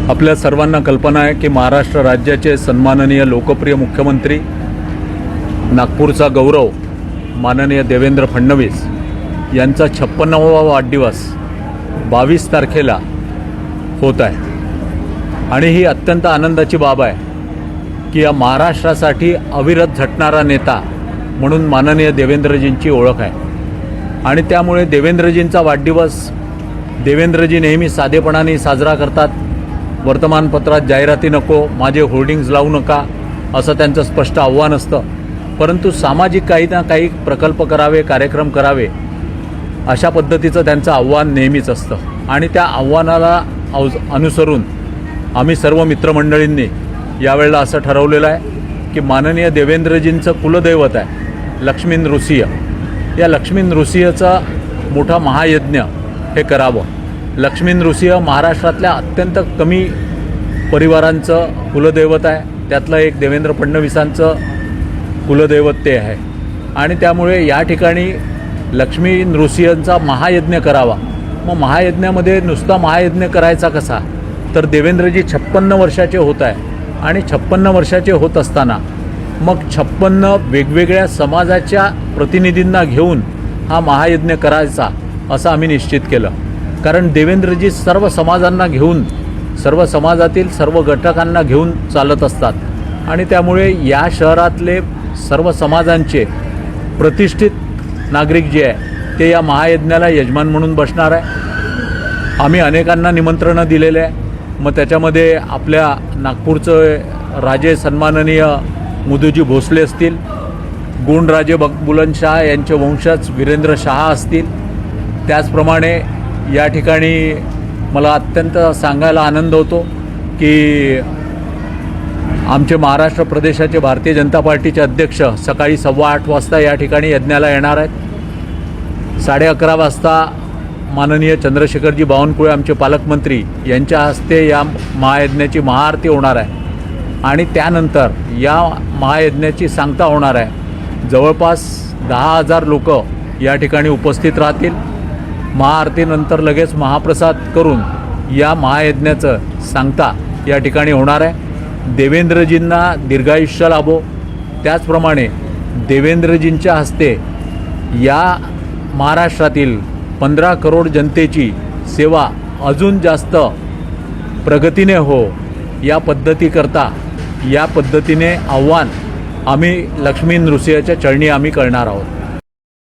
आपल्या सर्वांना कल्पना आहे की महाराष्ट्र राज्याचे सन्माननीय लोकप्रिय मुख्यमंत्री, नागपूरचा गौरव माननीय देवेंद्र फडणवीस यांचा 56वा वाढदिवस 22 तारखेला होत आहे। आणि ही अत्यंत आनंदाची बाब आहे की या महाराष्ट्रासाठी अविरत झटणारा नेता म्हणून माननीय देवेंद्रजींची ओळख आहे। आणि त्यामुळे देवेंद्रजींचा वाढदिवस देवेंद्रजी नेहमी साधेपणाने साजरा करतात। वर्तमानपत्रात जाहिराती नको, माझे होर्डिंग्ज लावू नका असं त्यांचं स्पष्ट आव्हान असतं। परंतु सामाजिक काही ना काही प्रकल्प करावे, कार्यक्रम करावे अशा पद्धतीचं त्यांचं आव्हान नेहमीच असतं। आणि त्या आव्हानाला अनुसरून आम्ही सर्व मित्रमंडळींनी यावेळेला असं ठरवलेलं आहे की माननीय देवेंद्रजींचं कुलदैवत आहे लक्ष्मी नृसिंह, या लक्ष्मी नृसिंहचा मोठा महायज्ञ हे करावं। लक्ष्मी नृसिंह महाराष्ट्रातल्या अत्यंत कमी परिवारांचं कुलदैवत आहे, त्यातलं एक देवेंद्र फडणवीसांचं कुलदैवत ते आहे। आणि त्यामुळे या ठिकाणी लक्ष्मी नृसिंहचा महायज्ञ करावा। मग महायज्ञामध्ये नुसता महायज्ञ करायचा कसा, तर देवेंद्रजी 56 वर्षाचे होत आहे आणि 56 वर्षाचे होत असताना मग 56 वेगवेगळ्या समाजाच्या प्रतिनिधींना घेऊन हा महायज्ञ करायचा असं आम्ही निश्चित केलं। कारण देवेंद्रजी सर्व समाजांना घेऊन, सर्व समाजातील सर्व घटकांना घेऊन चालत असतात। आणि त्यामुळे या शहरातले सर्व समाजांचे प्रतिष्ठित नागरिक जे आहे ते या महायज्ञाला यजमान म्हणून बसणार आहे। आम्ही अनेकांना निमंत्रणं दिलेले आहे। मग त्याच्यामध्ये आपल्या नागपूरचे राजे सन्माननीय मुदूजी भोसले असतील, गुणराजे बुलंदशाह यांचे वंशज वीरेंद्र शाह असतील। त्याचप्रमाणे या ठिकाणी मला अत्यंत सांगायला आनंद होतो की आमचे महाराष्ट्र प्रदेशाचे भारतीय जनता पार्टीचे अध्यक्ष सकाळी 8:15 वाजता या ठिकाणी यज्ञाला येणार आहेत। 11:30 वाजता माननीय चंद्रशेखरजी बावनकुळे आमचे पालकमंत्री यांच्या हस्ते या महायज्ञाची महाआरती होणार आहे। आणि त्यानंतर या महायज्ञाची सांगता होणार आहे। जवळपास 10,000 लोक या ठिकाणी उपस्थित राहतील। महाआरतीनंतर लगेच महाप्रसाद करून या महायज्ञाचं सांगता या ठिकाणी होणार आहे। देवेंद्रजींना दीर्घायुष्य लाभो, त्याचप्रमाणे देवेंद्रजींच्या हस्ते या महाराष्ट्रातील 15 करोड जनतेची सेवा अजून जास्त प्रगतीने हो, या पद्धतीकरता या पद्धतीने आव्हान आम्ही लक्ष्मी नृसिंहच्या चरणी आम्ही करणार आहोत।